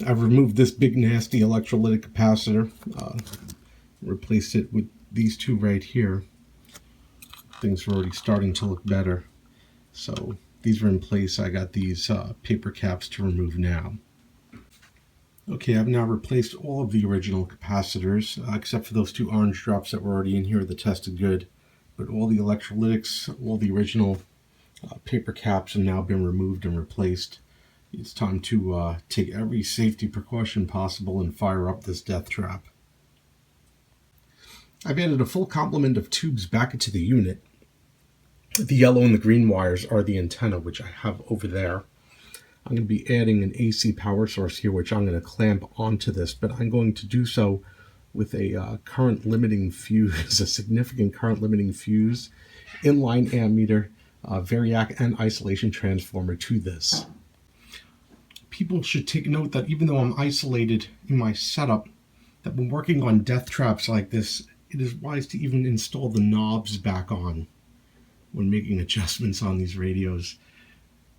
I've removed this big nasty electrolytic capacitor, replaced it with these two right here. Things are already starting to look better. So these are in place. I got these paper caps to remove now. Okay, I've now replaced all of the original capacitors, except for those two orange drops that were already in here that tested good. But all the electrolytics, all the original paper caps have now been removed and replaced. It's time to take every safety precaution possible and fire up this death trap. I've added a full complement of tubes back into the unit. The yellow and the green wires are the antenna, which I have over there. I'm going to be adding an AC power source here, which I'm going to clamp onto this, but I'm going to do so with a current limiting fuse, a significant current limiting fuse, inline ammeter, variac, and isolation transformer to this. People should take note that even though I'm isolated in my setup, that when working on death traps like this, it is wise to even install the knobs back on when making adjustments on these radios.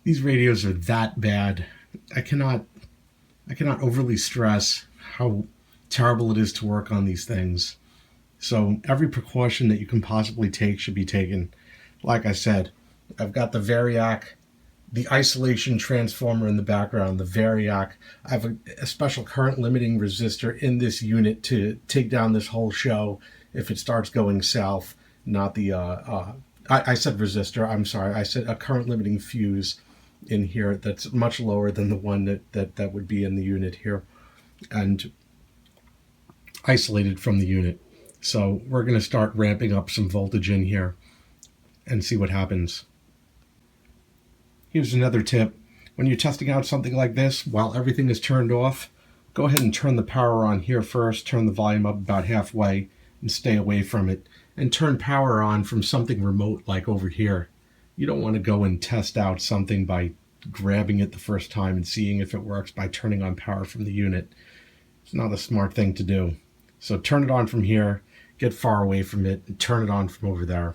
These radios are that bad. I cannot overly stress how terrible it is to work on these things. So every precaution that you can possibly take should be taken. Like I said, I've got the variac, the isolation transformer in the background, the variac. I have a special current limiting resistor in this unit to take down this whole show if it starts going south. Not the, I said resistor, I'm sorry. I said a current limiting fuse in here that's much lower than the one that would be in the unit here and isolated from the unit. So we're going to start ramping up some voltage in here and see what happens. Here's another tip. When you're testing out something like this, while everything is turned off, go ahead and turn the power on here first, turn the volume up about halfway and stay away from it, and turn power on from something remote like over here. You don't want to go and test out something by grabbing it the first time and seeing if it works by turning on power from the unit. It's not a smart thing to do. So turn it on from here, get far away from it, and turn it on from over there.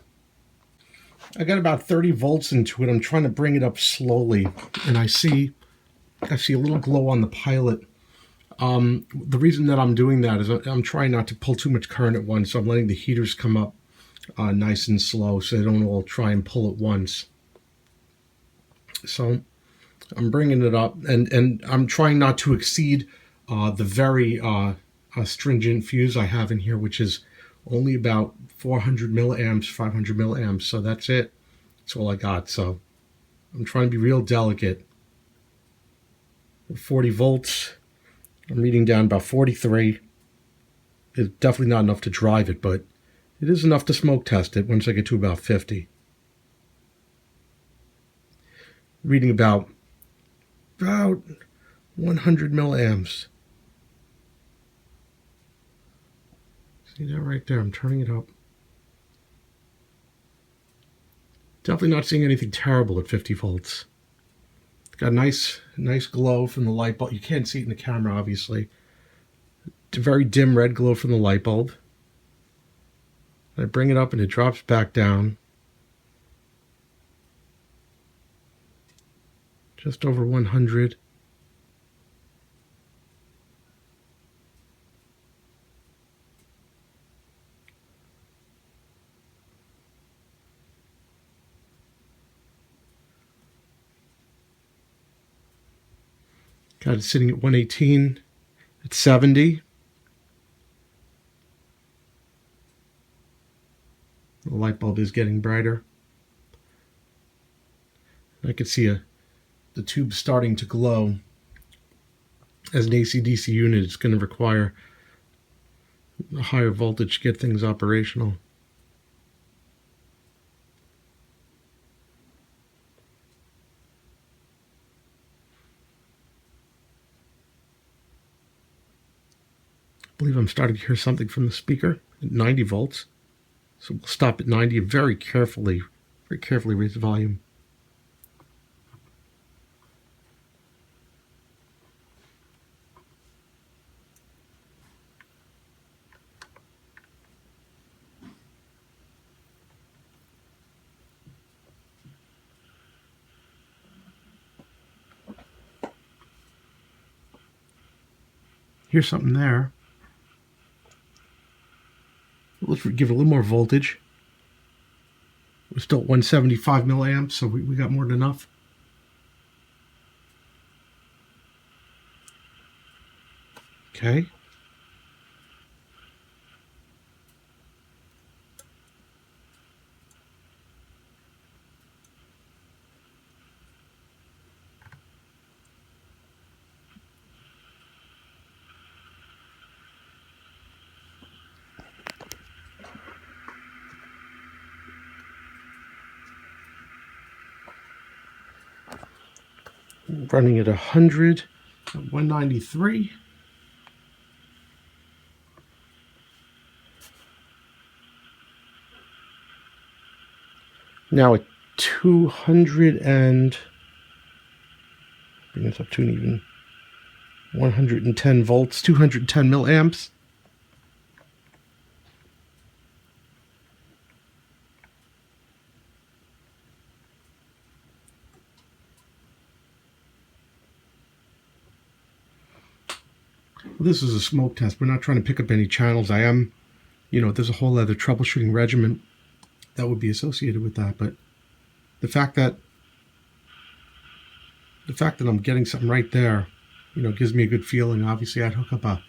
I got about 30 volts into it. I'm trying to bring it up slowly, and I see a little glow on the pilot. The reason that I'm doing that is I'm trying not to pull too much current at once, so I'm letting the heaters come up nice and slow so they don't all try and pull at once. So I'm bringing it up, and I'm trying not to exceed the very stringent fuse I have in here, which is only about 400 milliamps, 500 milliamps. So that's it. That's all I got. So I'm trying to be real delicate. 40 volts. I'm reading down about 43. It's definitely not enough to drive it, but it is enough to smoke test it once I get to about 50. Reading about 100 milliamps. See that right there? I'm turning it up. Definitely not seeing anything terrible at 50 volts. Got a nice glow from the light bulb. You can't see it in the camera, obviously. A very dim red glow from the light bulb. I bring it up and it drops back down. Just over 100. Got it sitting at 118. It's 70. The light bulb is getting brighter. I can see the tube starting to glow. As an AC/DC unit, it's going to require a higher voltage to get things operational. I believe I'm starting to hear something from the speaker at 90 volts. So we'll stop at 90 and very carefully raise the volume. Here's something there. Let's give it a little more voltage. We're still at 175 milliamps, so we got more than enough. Okay. Running at 100, 193. Now at 200 and bring this up to an even 110 volts, 210 milliamps. This is a smoke test. We're not trying to pick up any channels. I am, there's a whole other troubleshooting regimen that would be associated with that. But the fact that I'm getting something right there, gives me a good feeling. Obviously, I'd hook up a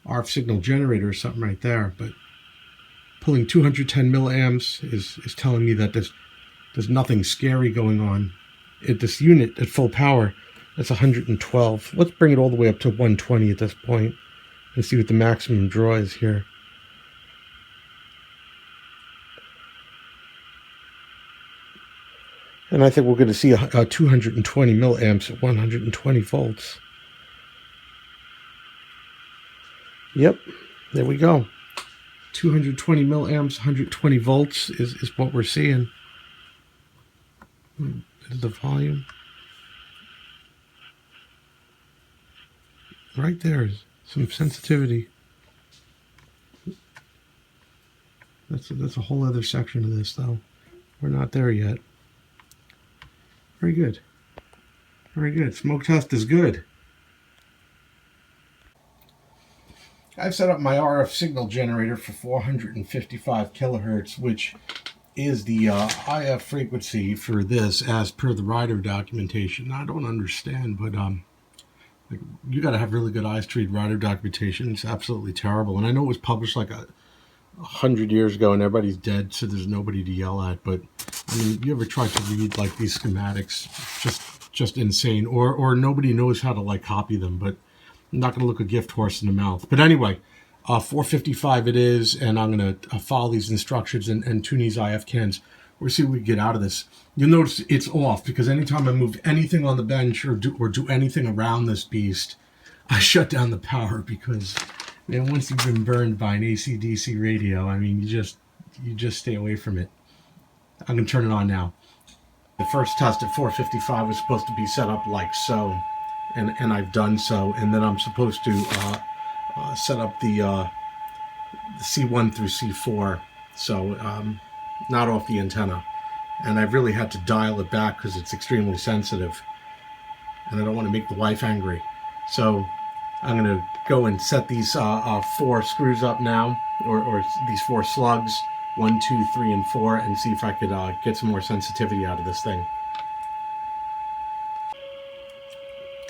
RF signal generator or something right there. But pulling 210 milliamps is telling me that there's nothing scary going on. This unit at full power, that's 112. Let's bring it all the way up to 120 at this point and see what the maximum draw is here. And I think we're going to see a 220 milliamps at 120 volts. Yep, there we go. 220 milliamps, 120 volts is what we're seeing. There's the volume. Right there is some sensitivity. That's a whole other section of this, though. We're not there yet. Very good. Very good. Smoke test is good. I've set up my RF signal generator for 455 kilohertz, which is the IF frequency for this as per the rider documentation. I don't understand, but you got to have really good eyes to read rider documentation. It's absolutely terrible. And I know it was published like 100 years ago and everybody's dead, so there's nobody to yell at. But I mean, you ever tried to read like these schematics? Just insane. Or nobody knows how to like copy them. But I'm not going to look a gift horse in the mouth. But anyway, 455 it is, and I'm going to follow these instructions and tune these IF cans. We'll see what we get out of this. You'll notice it's off because anytime I move anything on the bench or do anything around this beast, I shut down the power because, man, once you've been burned by an AC/DC radio, I mean, you just stay away from it. I'm going to turn it on now. The first test at 455 was supposed to be set up like so, and I've done so, and then I'm supposed to set up the C1 through C4, so not off the antenna. And I've really had to dial it back because it's extremely sensitive, and I don't want to make the wife angry. So I'm going to go and set these 4 screws up now, or these 4 slugs, 1, 2, 3, and 4, and see if I could get some more sensitivity out of this thing.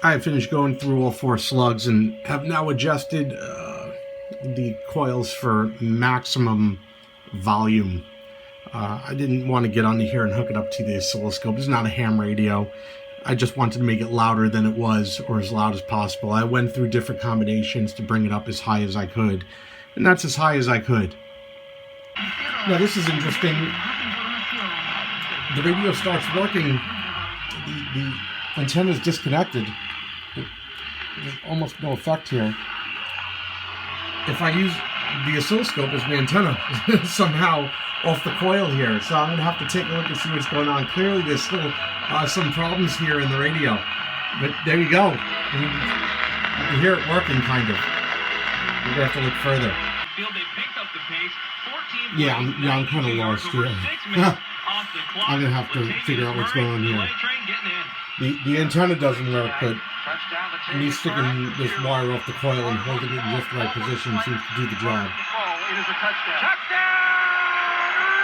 I have finished going through all 4 slugs and have now adjusted the coils for maximum volume. I didn't want to get onto here and hook it up to the oscilloscope. It's not a ham radio. I just wanted to make it louder than it was, or as loud as possible. I went through different combinations to bring it up as high as I could, and that's as high as I could. Now this is interesting. The radio starts working. The antenna is disconnected. There's almost no effect here. If I use the oscilloscope as my antenna, somehow off the coil here. So I'm going to have to take a look and see what's going on. Clearly there's still some problems here in the radio. But there you go. You can hear it working, kind of. We're going to have to look further. Yeah, I'm kind of lost here. I'm going to have to figure out what's going on here. The antenna doesn't work, but me sticking this wire off the coil and holding it in just the right position seems to do the job. It is a touchdown. Touchdown,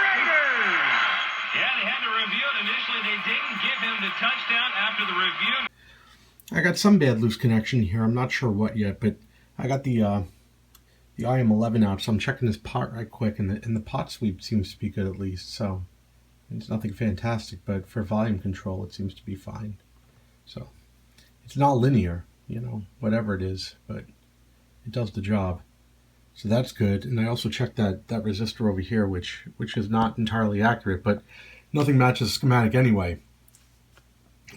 Raiders! Yeah, they had to review it initially. They didn't give him the touchdown after the review. I got some bad loose connection here. I'm not sure what yet, but I got the IM11 out, so I'm checking this pot right quick, and the pot sweep seems to be good at least. So it's nothing fantastic, but for volume control, it seems to be fine. So it's not linear, you know, whatever it is, but it does the job. So that's good. And I also checked that resistor over here, which is not entirely accurate, but nothing matches the schematic anyway.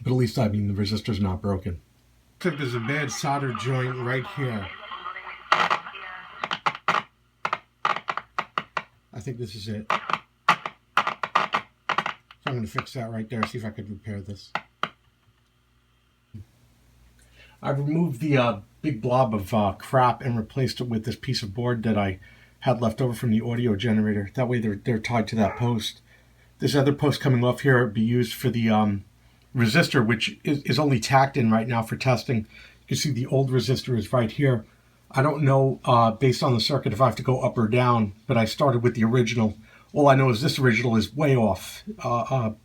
But at least, I mean, the resistor's not broken. Looks like there's a bad solder joint right here. I think this is it. So I'm going to fix that right there, see if I could repair this. I've removed the big blob of crap and replaced it with this piece of board that I had left over from the audio generator. That way they're tied to that post. This other post coming off here would be used for the resistor, which is only tacked in right now for testing. You can see the old resistor is right here. I don't know, based on the circuit, if I have to go up or down, but I started with the original. All I know is this original is way off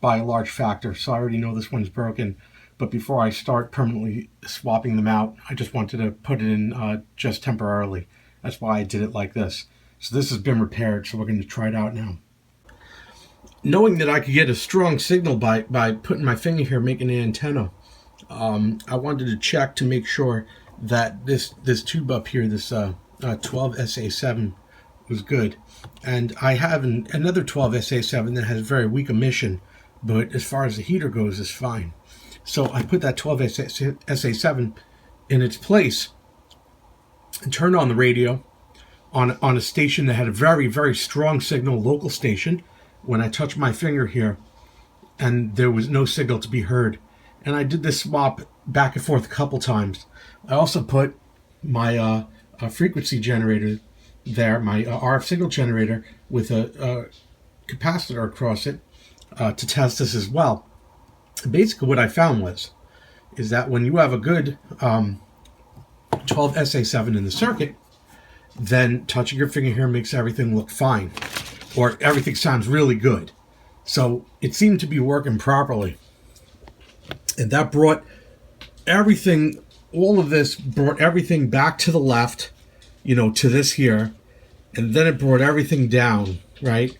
by a large factor, so I already know this one's broken. But before I start permanently swapping them out, I just wanted to put it in just temporarily. That's why I did it like this. So this has been repaired, so we're going to try it out now. Knowing that I could get a strong signal by putting my finger here, making an antenna, I wanted to check to make sure that this tube up here, this 12SA7, was good. And I have another 12SA7 that has very weak emission, but as far as the heater goes, it's fine. So I put that 12SA7 in its place and turned on the radio on a station that had a very, very strong signal, local station, when I touched my finger here, and there was no signal to be heard. And I did this swap back and forth a couple times. I also put my frequency generator there, my RF signal generator, with a capacitor across it to test this as well. Basically what I found is that when you have a good 12SA7 in the circuit, then touching your finger here makes everything look fine, or everything sounds really good. So it seemed to be working properly. And that brought everything, all of this brought everything back to the left, you know, to this here. And then it brought everything down, right?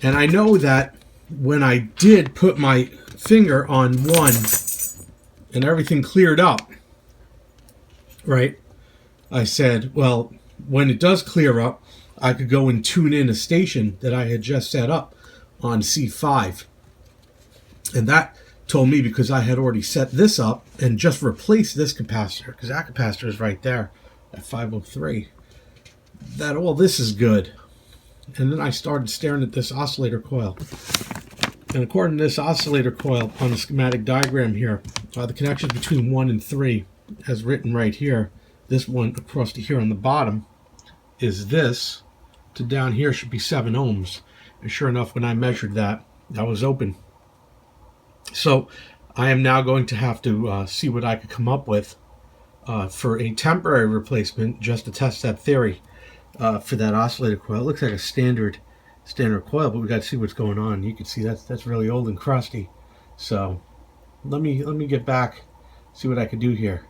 And I know that when I did put my finger on one and everything cleared up, right? I said, well, when it does clear up, I could go and tune in a station that I had just set up on C5. And that told me, because I had already set this up and just replaced this capacitor, because that capacitor is right there at 503, that all this is good. And then I started staring at this oscillator coil. And according to this oscillator coil on the schematic diagram here, the connections between 1 and 3, as written right here, this one across to here on the bottom, is this to down here should be 7 ohms. And sure enough, when I measured that, that was open. So I am now going to have to see what I could come up with for a temporary replacement, just to test that theory for that oscillator coil. It looks like a standard coil, but we got to see what's going on. You can see that's really old and crusty. So let me get back, see what I could do here.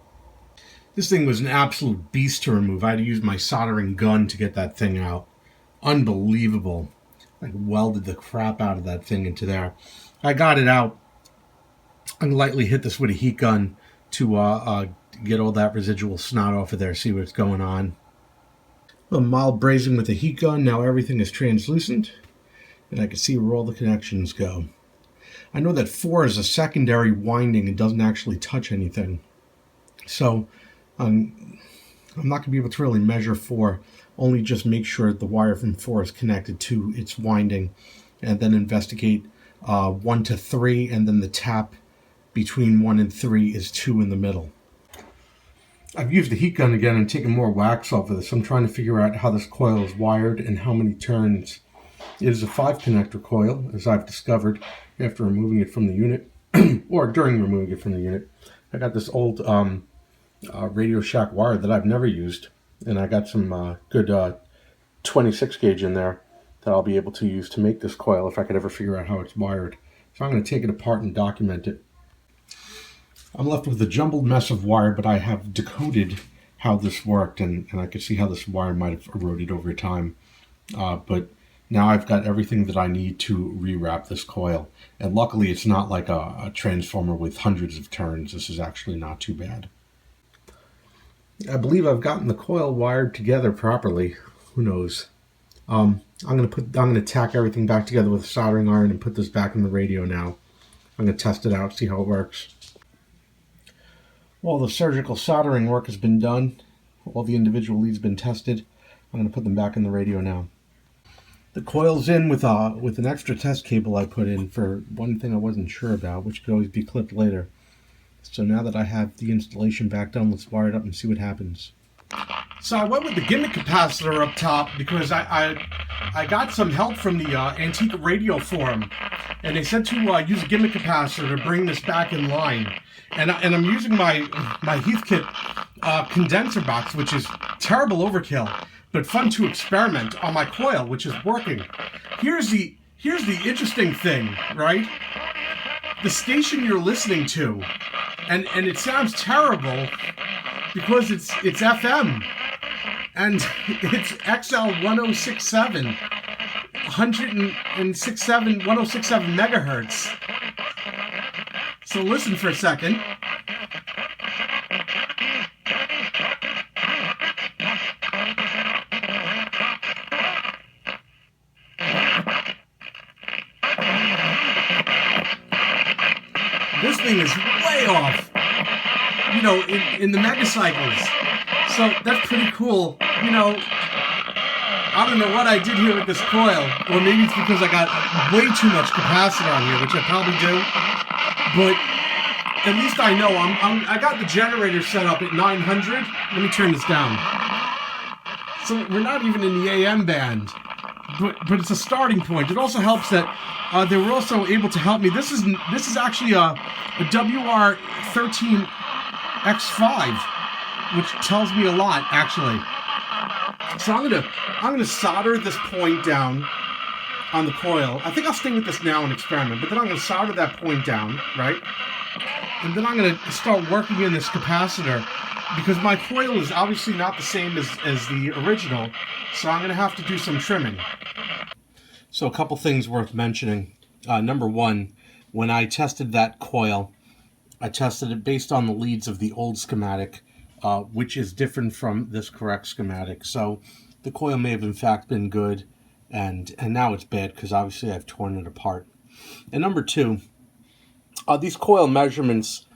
This thing was an absolute beast to remove. I had to use my soldering gun to get that thing out. Unbelievable. I welded the crap out of that thing into there. I got it out. I lightly hit this with a heat gun to get all that residual snot off of there, see what's going on. A mild brazing with a heat gun. Now everything is translucent, and I can see where all the connections go. I know that 4 is a secondary winding and doesn't actually touch anything. So I'm not going to be able to really measure 4, only just make sure the wire from 4 is connected to its winding, and then investigate 1 to 3, and then the tap between 1 and 3 is 2 in the middle. I've used the heat gun again and taken more wax off of this. I'm trying to figure out how this coil is wired and how many turns. It is a 5 connector coil, as I've discovered after removing it from the unit, or during removing it from the unit. I got this old Radio Shack wire that I've never used, and I got some good 26 gauge in there that I'll be able to use to make this coil if I could ever figure out how it's wired. So I'm going to take it apart and document it. I'm left with a jumbled mess of wire, but I have decoded how this worked, and I could see how this wire might have eroded over time. But now I've got everything that I need to rewrap this coil. And luckily it's not like a transformer with hundreds of turns. This is actually not too bad. I believe I've gotten the coil wired together properly. Who knows? I'm gonna tack everything back together with a soldering iron and put this back in the radio now. I'm gonna test it out, see how it works. All the surgical soldering work has been done. All the individual leads have been tested. I'm gonna put them back in the radio now. The coil's in with an extra test cable I put in for one thing I wasn't sure about, which could always be clipped later. So now that I have the installation back done, let's wire it up and see what happens. So I went with the gimmick capacitor up top because I got some help from the Antique Radio Forum, and they said to use a gimmick capacitor to bring this back in line. And I'm using my Heathkit condenser box, which is terrible overkill, but fun to experiment on my coil, which is working. Here's the interesting thing, right? The station you're listening to, and it sounds terrible because it's FM, and it's XL 1067, 1067 megahertz. So listen for a second. This thing is way off, you know, in the megacycles. So that's pretty cool. You know, I don't know what I did here with this coil, or maybe it's because I got way too much capacitor on here, which I probably do. But at least I know I got the generator set up at 900. Let me turn this down. So we're not even in the AM band, but it's a starting point. It also helps that they were also able to help me. This is actually a WR-13X5, which tells me a lot, actually. So I'm gonna solder this point down on the coil. I think I'll stay with this now and experiment, but then I'm gonna solder that point down, right? And then I'm gonna start working in this capacitor, because my coil is obviously not the same as the original, so I'm gonna have to do some trimming. So a couple things worth mentioning. Number one, when I tested that coil, I tested it based on the leads of the old schematic, which is different from this correct schematic. So the coil may have in fact been good, and now it's bad because obviously I've torn it apart. And number two, these coil measurements,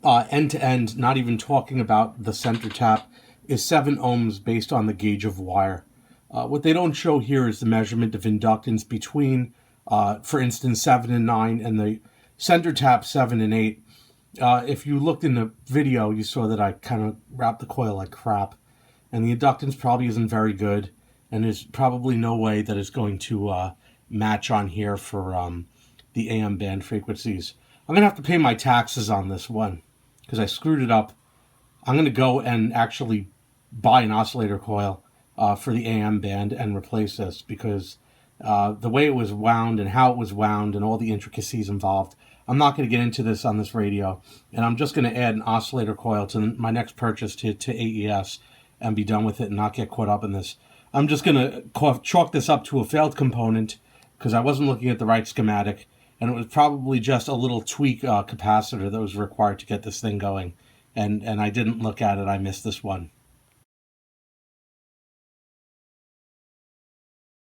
end to end, not even talking about the center tap, is 7 ohms based on the gauge of wire. What they don't show here is the measurement of inductance between, for instance, 7 and 9, and the center tap 7 and 8. If you looked in the video, you saw that I kind of wrapped the coil like crap, and the inductance probably isn't very good, and there's probably no way that it's going to match on here for the AM band frequencies. I'm going to have to pay my taxes on this one because I screwed it up. I'm going to go and actually buy an oscillator coil for the AM band and replace this, because the way it was wound and how it was wound and all the intricacies involved, I'm not going to get into this on this radio, and I'm just going to add an oscillator coil to my next purchase to AES and be done with it and not get caught up in this. I'm just going to chalk this up to a failed component because I wasn't looking at the right schematic, and it was probably just a little tweak capacitor that was required to get this thing going, and I didn't look at it. I missed this one.